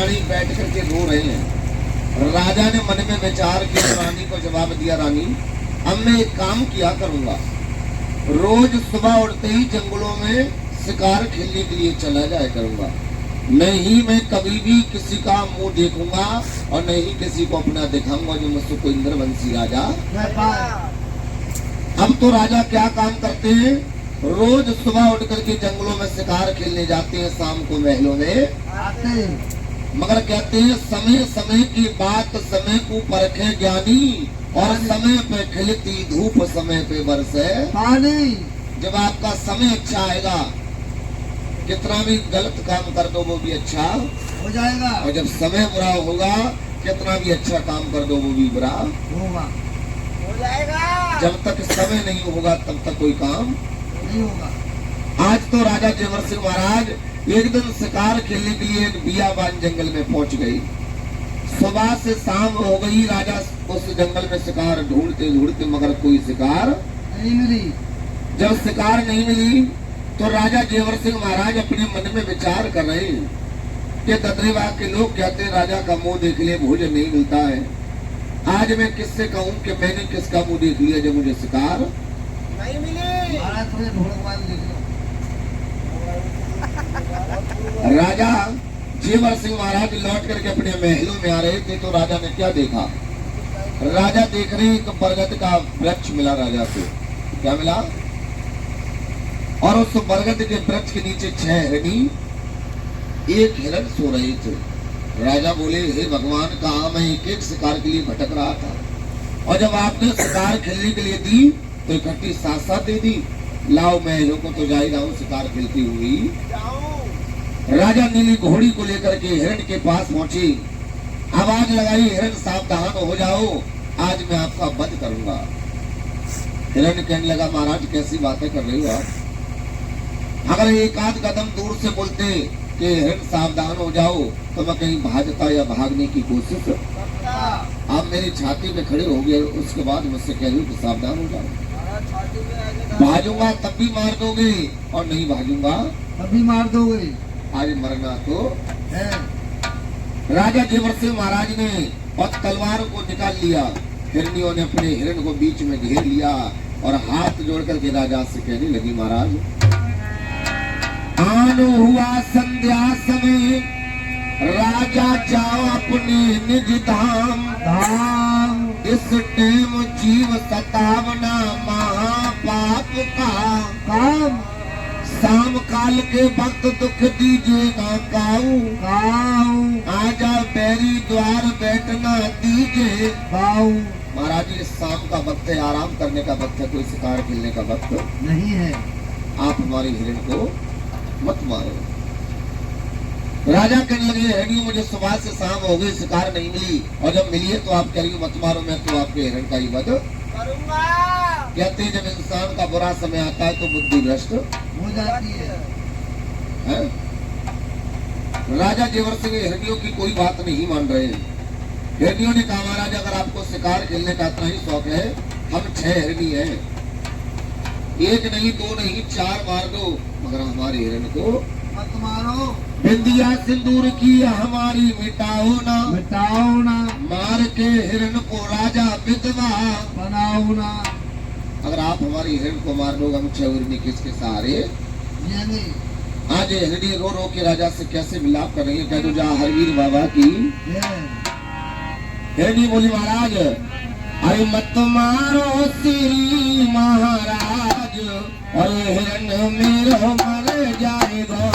रानी बैठ करके रो रहे हैं। राजा ने मन में विचार किया, रानी को जवाब दिया, रानी अब मैं एक काम किया करूंगा, रोज सुबह उठते ही जंगलों में शिकार खेलने के लिए चला जाया करूंगा। नहीं मैं कभी भी किसी का मुंह देखूंगा और नहीं किसी को अपना दिखाऊंगा जो मुझसे कोई इंद्रवंशी राजा। अब तो राजा क्या काम करते हैं, रोज सुबह उठ करके जंगलों में शिकार खेलने जाते हैं, शाम को महलों में आते हैं। मगर कहते हैं समय समय की बात समय को परखे ज्ञानी, और समय पे खिलती धूप समय पे बरसे पानी। जब आपका समय अच्छा आएगा, कितना भी गलत काम कर दो वो भी अच्छा हो जाएगा, और जब समय बुरा होगा कितना भी अच्छा काम कर दो वो भी बुरा होगा, हो जाएगा। जब तक समय नहीं होगा तब तक कोई काम नहीं होगा। आज तो राजा जयवर सिंह महाराज एक दिन शिकार खेलने के लिए एक बियाबान जंगल में पहुंच गई। सुबह से शाम हो गई, राजा उस जंगल में शिकार ढूंढते ढूंढते मगर कोई शिकार नहीं मिली। जब शिकार नहीं मिली तो राजा जयवर सिंह महाराज अपने मन में विचार कर रहे हैं कि ददरीवा के लोग कहते हैं राजा का मुंह देख लिए भोजन नहीं मिलता है। आज मैं किससे कहूं कि मैंने किसका मुंह देख लिया जब मुझे शिकार नहीं मिली। राजा जयवर सिंह महाराज लौट करके अपने महलों में आ रहे थे तो राजा ने क्या देखा, राजा देख रहे एक बरगद का वृक्ष मिला राजा को। क्या मिला, और उस बरगद के वृक्ष के नीचे 6 हिरनी, एक हिरण सो रहे थे। राजा बोले हे भगवान, कहाँ मैं एक एक शिकार के लिए भटक रहा था, और जब आपने शिकार खेलने के लिए दी तो इकट्ठी साथ साथ दे दी। लाओ मैं लोगों को तो जा ही रहा हूँ शिकार खेलती हुई। राजा नीली घोड़ी को लेकर के हिरण के पास पहुंची, आवाज लगाई, हिरण सावधान हो जाओ, आज मैं आपका वध करूंगा। हिरण कहने लगा महाराज कैसी बातें कर रही हो आप, अगर एक आध कदम दूर से बोलते कि हिरण सावधान हो जाओ तो मैं कहीं भागता या भागने की कोशिश, आप मेरी छाती पे खड़े हो गए, उसके बाद मुझसे कह रही हो कि सावधान हो जाओ। भाजूंगा तब भी मार दोगे और नहीं भाजूंगा तब भी मार दोगे, आज मरना तो है। राजा जयवर सिंह महाराज ने और तलवार को निकाल लिया। हिरनियों ने अपने हिरण को बीच में घेर लिया और हाथ जोड़ करके राजा से कहने लगी महाराज, आन हुआ संध्या समय, राजा जाओ अपने निज धाम। धाम इस टेम जीव सतावना महापाप का काम, शाम काल के वक्त दुख दीजिएगा काऊ। काऊ आजा बैरी द्वार बैठना दीजिए काऊ। महाराज जी शाम का वक्त है, आराम करने का वक्त है, कोई शिकार खेलने का वक्त नहीं है, आप हमारे हिरण को मत मारो। राजा कहने लगे हिरणी मुझे सुबह से शाम हो गई शिकार नहीं मिली, और जब मिली है तो आप कह रही हो मत मारो, मैं तो आपके हिरण का ही वध करूंगा। कहते हैं जब इंसान का बुरा समय आता है तो बुद्धि भ्रष्ट हो जाती है? राजा जयवर सिंह हिरनियों की कोई बात नहीं मान रहे। हिरनियों ने कहा महाराज अगर आपको शिकार खेलने का इतना ही शौक है, हम 6 हिरनी हैं, एक नहीं 2 नहीं 4 मार दो, मगर हमारे हिरण को मत मारो। बिंदिया सिंदूर की हमारी मिटाओ ना, मिटाओ ना, मार के हिरण को राजा विधवा बनाओ ना। अगर आप हमारी हिरण को मार दो हम 6 हिरनी किसके सहारे? आज हिरनी रो रो के राजा से कैसे मिलाप कर रही है, कह दो जा हरवीर बाबा की। हिरनी बोली महाराज अरे मत मारो श्री महाराज, अरे हिरण मेरा मर जाएगा।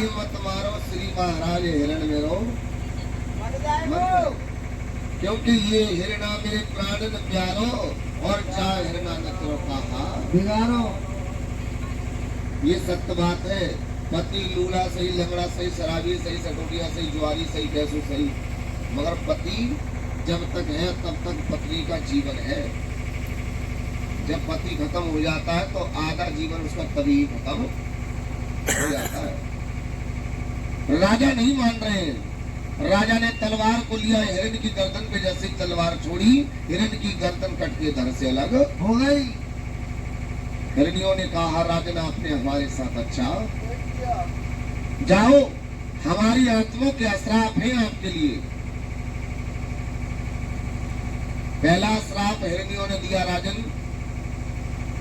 बाई मत मारो श्री महाराज हिरण मेरो मर जाए मत वो। करो। क्योंकि ये हिरणा मेरे प्राण न प्यारो और जा हिरणा न करो कहा बिगाड़ो। ये सत्य बात है। पति लूला सही, लंगड़ा सही, शराबी सही, सटोटिया सही, जुआरी सही, कैसू सही, मगर पति जब तक है तब तक पत्नी का जीवन है। जब पति खत्म हो जाता है तो आधा जीवन उसका तभी खत्म हो जाता है। राजा नहीं मान रहे हैं। राजा ने तलवार को लिया, हिरण की गर्दन पे जैसे तलवार छोड़ी, हिरण की गर्दन कट के धड़ से अलग हो गई। हिरणियों ने कहा राजन आपने हमारे साथ अच्छा जाओ, हमारी आत्माओं के श्राप हैं आपके लिए। पहला श्राप हिरणियों ने दिया राजन,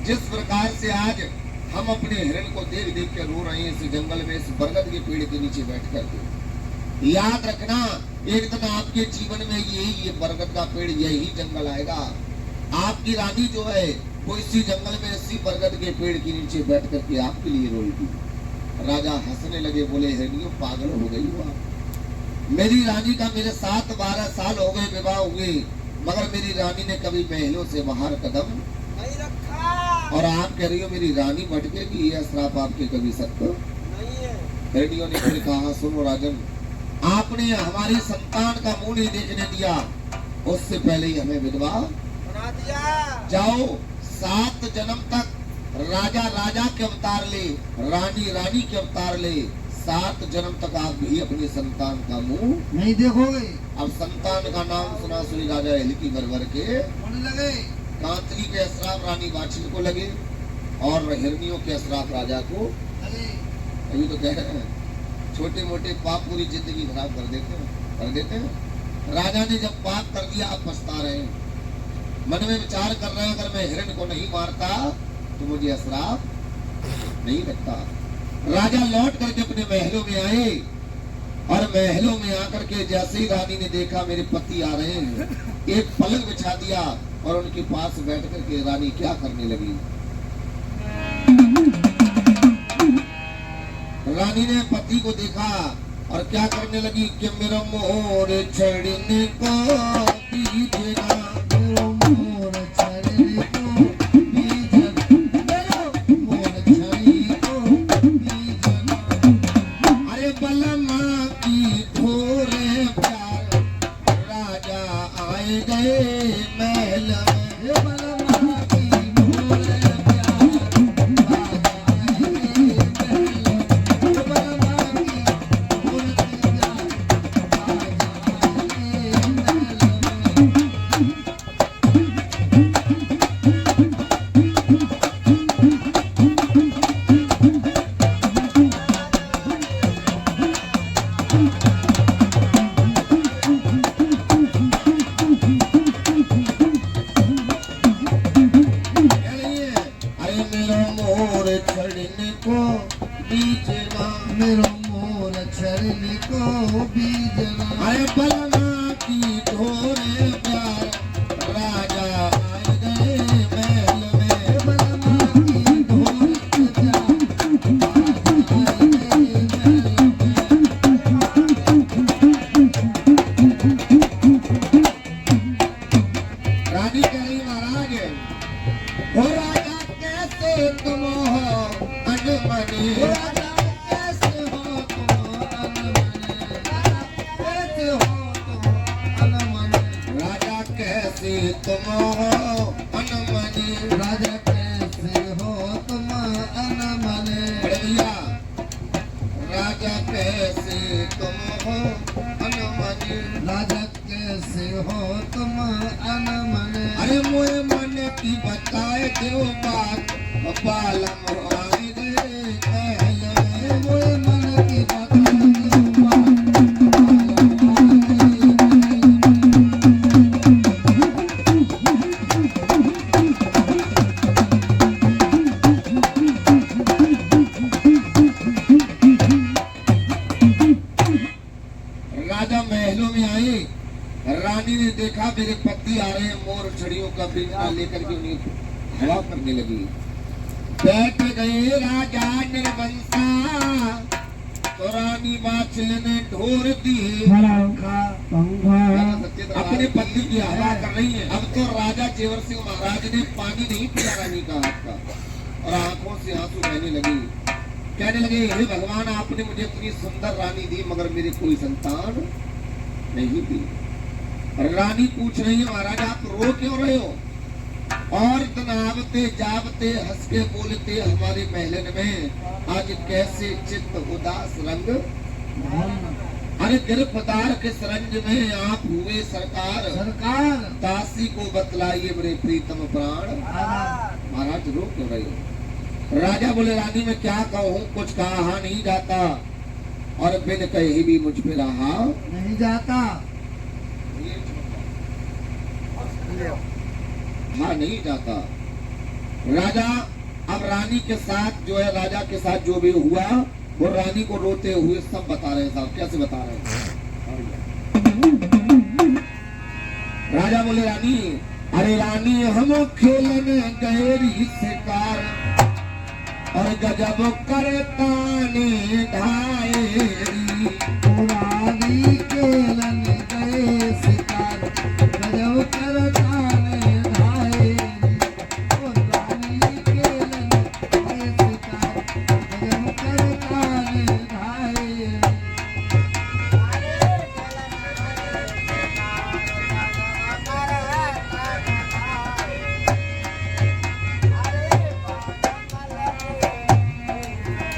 जिस प्रकार से आज हम अपने हिरण को देख देख के रो रहे हैं इस जंगल में, इस बरगद के पेड़ के नीचे बैठ करके, याद रखना एक दिन आपके जीवन में ये बरगद का पेड़, यही जंगल आएगा। आपकी रानी जो है वो इसी जंगल में इसी बरगद के पेड़ के नीचे बैठ करके आपके लिए रोएगी। राजा हंसने लगे, बोले हिरणियों पागल हो गई हो आप। मेरी रानी का मेरे साथ 12 साल हो गए विवाह हुए, मगर मेरी रानी ने कभी महलों से बाहर कदम नहीं रखा। और आप कह रही हो मेरी रानी भटकेगी, यह श्राप आपके कभी सत्य नहीं है। हिरणियों ने फिर कहा सुनो राजन, आपने हमारी संतान का मुंह नहीं देखने दिया, उससे पहले ही हमें विधवा बना दिया। जाओ 7 जन्म तक राजा राजा के अवतार ले, रानी रानी के अवतार ले, 7 जन्म तक आप भी अपनी संतान का मुंह नहीं देखोगे। अब संतान का नाम सुना सुनी राजा हिलकी भर के होने लगे। कांतली के श्राप रानी वाचिल को लगे और हिरणियों के श्राप राजा को लगे। अभी तो कह रहे हैं छोटे मोटे पाप पूरी जिंदगी खराब कर देते हैं। राजा ने जब पाप कर दिया अब पछता रहे हैं, मन में विचार कर रहे हैं अगर मैं हिरण को नहीं मारता तो मुझे श्राप नहीं लगता। राजा लौट करके अपने महलों में आए और महलों में आकर के जैसे ही रानी ने देखा मेरे पति आ रहे हैं, एक पलंग बिछा दिया और उनके पास बैठ करके रानी क्या करने लगी। रानी ने पति को देखा और क्या करने लगी कि मेरा मोर छड़ने को दीजिएगा, मेरा मोर छड़ने को दीजिएगा, मोर छड़ने को दीजिएगा। अरे बलमा की थोड़े प्यार राजा आए गए महल में, बलमा की थोड़े प्यार राजा आए गए महल में, बलमा की थोड़े प्यार राजा आए गए महल में। अरे मेरा मोर छड़ने को बीजना, मेरो मोर छड़ने को बीजना। अरे बलमा की ढोरे प्यार राजा आए गए महल में, बलमा की ढोल प्यार राजा आए गए महल रानी कह रही महाराज हो राजा कैसे तुम हो अनमनी, राजा कैसे हो तुम अनमने, कैसे हो तुम अनमने, राजा कैसे तुम हो अनमनी। राजा कैसे हो तुम अनमने, बड़े भैया राजा कैसे तुम हो अनमनी। राजा कैसे हो तुम अनमने। अरे मोए मन की बताए दो बात, बालम आए गए महल में, मोए मन की बात बालम आए राजा महलों में आए, रानी ने देखा मेरे पति आ रहे हैं, मोर छड़ियों का बिना लेकर के उन्हें हवा करने लगी। बैठ गए राजा निर्वंशा, तो रानी बाछल ने ढोर दी अपने पति की हवा कर रही है। अब तो राजा जेवर सिंह महाराज ने पानी नहीं पिया रानी का हाथ का और आंखों से आंसू बहने लगे। कहने लगे हे भगवान आपने मुझे इतनी सुंदर रानी दी मगर मेरी कोई संतान नहीं दी। रानी पूछ रही है महाराज आप रो क्यों रहे हो? और तनावते जावते हंस के बोलते हमारे महलन में आज कैसे चित्त उदास रंग। अरे गिरफ्तार के सरंज में आप हुए सरकार दासी को बतलाइए मेरे प्रीतम प्राण। महाराज रो क्यों रहे हो? राजा बोले रानी मैं क्या कहूँ कुछ कहा नहीं जाता और बिन कहे भी मुझ पे रहा नहीं जाता। हाँ नहीं जाता। राजा अब रानी के साथ जो है राजा के साथ जो भी हुआ वो रानी को रोते हुए सब बता रहे हैं। साहब कैसे बता रहे हैं? राजा बोले रानी अरे रानी हम खेलने गए शिकार और गजब करता ने ढाएरी। रानी खेलने गए शिकार गजब करता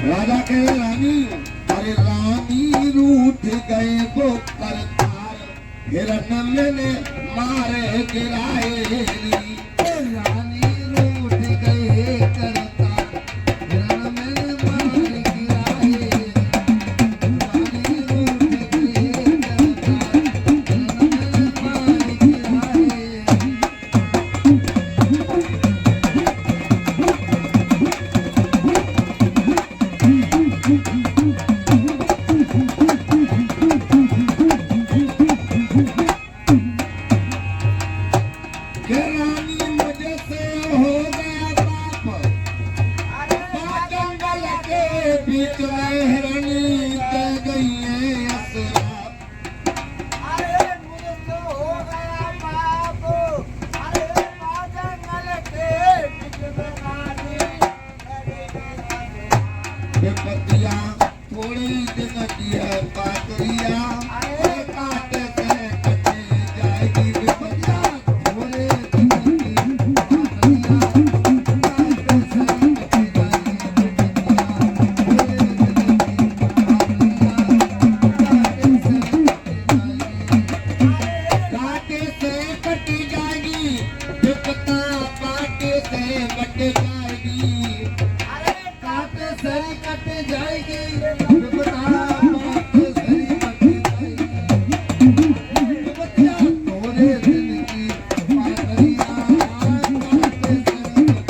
राजा कहे रानी अरे रानी रूठ गए वो करतार हिरण मैंने मारे गिराए। रानी रूठ गए करतार हिरण मैंने मारे गिराए। रानी रूठ गए करतार हिरण मैंने मारे बीच में हिरणी दे गई है असराप। अरे मुझसे हो गया पाप। अरे जंगल के बीच में रानी विपत्तियां थोड़ी दिन की है पातरिया अरे काटे से कटे जाएगी विपत्तियां थोड़े दिन की पातरिया काटे से कटे जाएगी काटे से कटी जाएगी विपत्ता काटे से कट जाएगी। अरे काटे से कट जाएगी विपदा काटे से कट जाएगी। विपत्तियां थोड़े दिन की पातरिया काटे से कट जाएगी।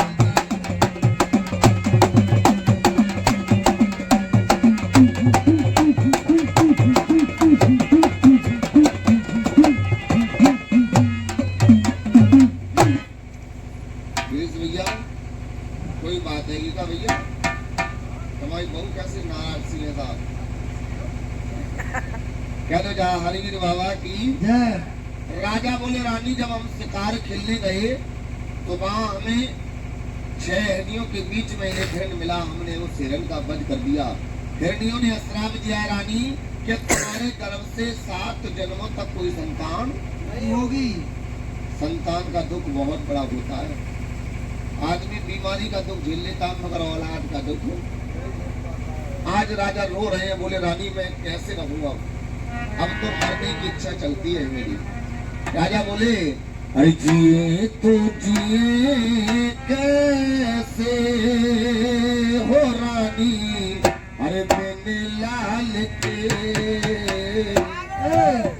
गिरीश भैया कोई बात है गीता भैया तुम्हारी बहू कैसे नाराज सी है साहब कह दो जा हरिगिरी बाबा की। जय। राजा बोले रानी जब हम शिकार खेलने गए तो वहां हमें 6 हिरनियों के बीच में एक हिरण मिला। हमने उस हिरण का वध कर दिया। हिरनियों ने श्राप दिया रानी कि तुम्हारे गर्भ से 7 जन्मों तक कोई संतान नहीं होगी। संतान का दुख बहुत बड़ा होता है। आदमी बीमारी का दुख झेल लेता मगर औलाद का दुख। आज राजा रो रहे हैं बोले रानी मैं कैसे रहूंगा अब तो मरने की इच्छा चलती है मेरी। राजा बोले अरे जिए तो जिए कैसे हो रानी अरे बिन लाल के।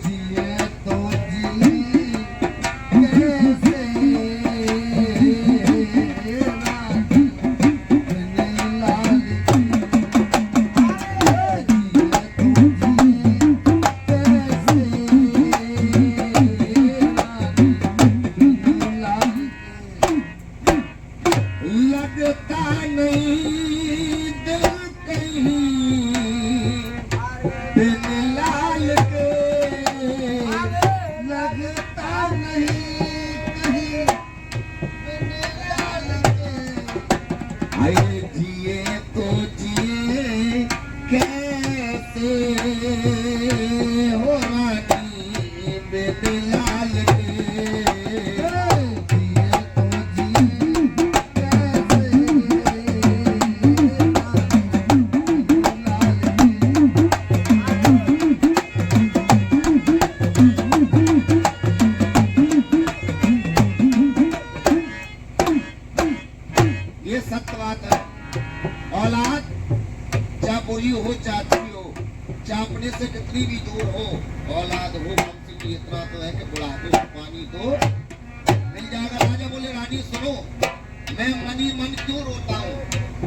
जिए तो जिए कैसे रानी बिन लाल के। जिए तो जिए कैसे रानी बिन लाल के। लगता नहीं दिल कहीं हो रानी बेटे लाल के जिए तो जिए कैसे लाल की ये सत्य बात है। औलाद चाहे बुरी हो चाहे अच्छी हो, चाहे अपने से कितनी भी दूर हो, औलाद हो कम से भी इतना तो है कि बुढ़ापे में पानी तो मिल जाएगा। राजा बोले रानी सुनो, मैं मन ही मन क्यों रोता हूँ,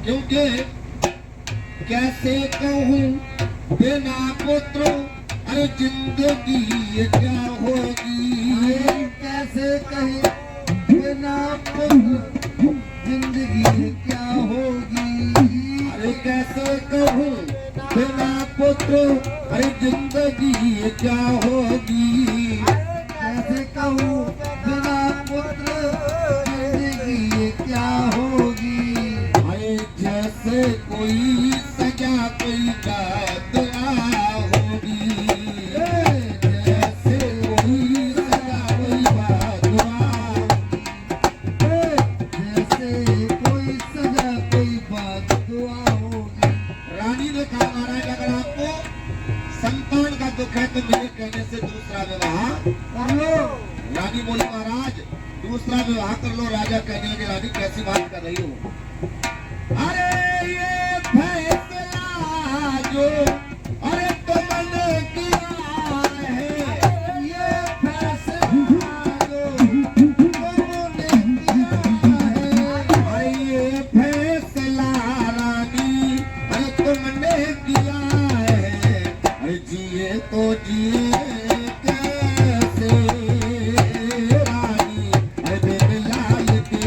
क्योंकि कैसे कहूँ बिना पुत्र अरे जिंदगी ये क्या होगी। कैसे कहे बिना पुत्र जिंदगी क्या होगी। अरे कैसे कहूँ बिना पुत्र अरे जिंदगी ये क्या होगी। कैसे कहूँ बिना पुत्र जिंदगी ये क्या होगी। अरे जैसे कोई सजा कोई दुआ होगी। जैसे कोई सजा कोई दुआ। जैसे कोई सजा कोई बात दुआ होगी। रानी ने कहा महाराज अगर आपको संतान का दुख है तो मेरे कहने से दूसरा विवाह कर लो। रानी बोली महाराज दूसरा विवाह कर लो। राजा कहने लगे रानी कैसी बात कर रही हो। अरे ये फैसला जो अरे तुमने किया है, ये फैसला जो तुमने किया है। अरे ये फैसला रानी अरे तुमने किया है। अरे जिए तो जिए कैसे रानी अरे बेटे लाल के।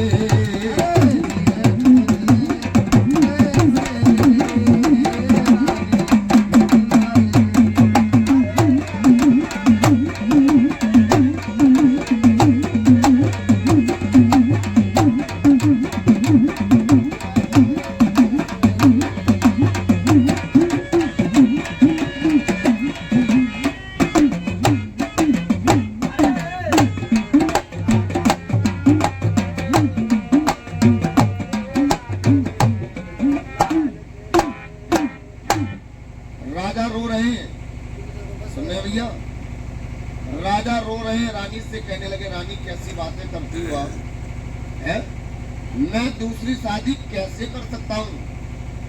राजा रो रहे हैं, सुनने भैया, राजा रो रहे हैं। रानी से कहने लगे रानी कैसी बातें करती हो आप, है? मैं दूसरी शादी कैसे कर सकता हूँ।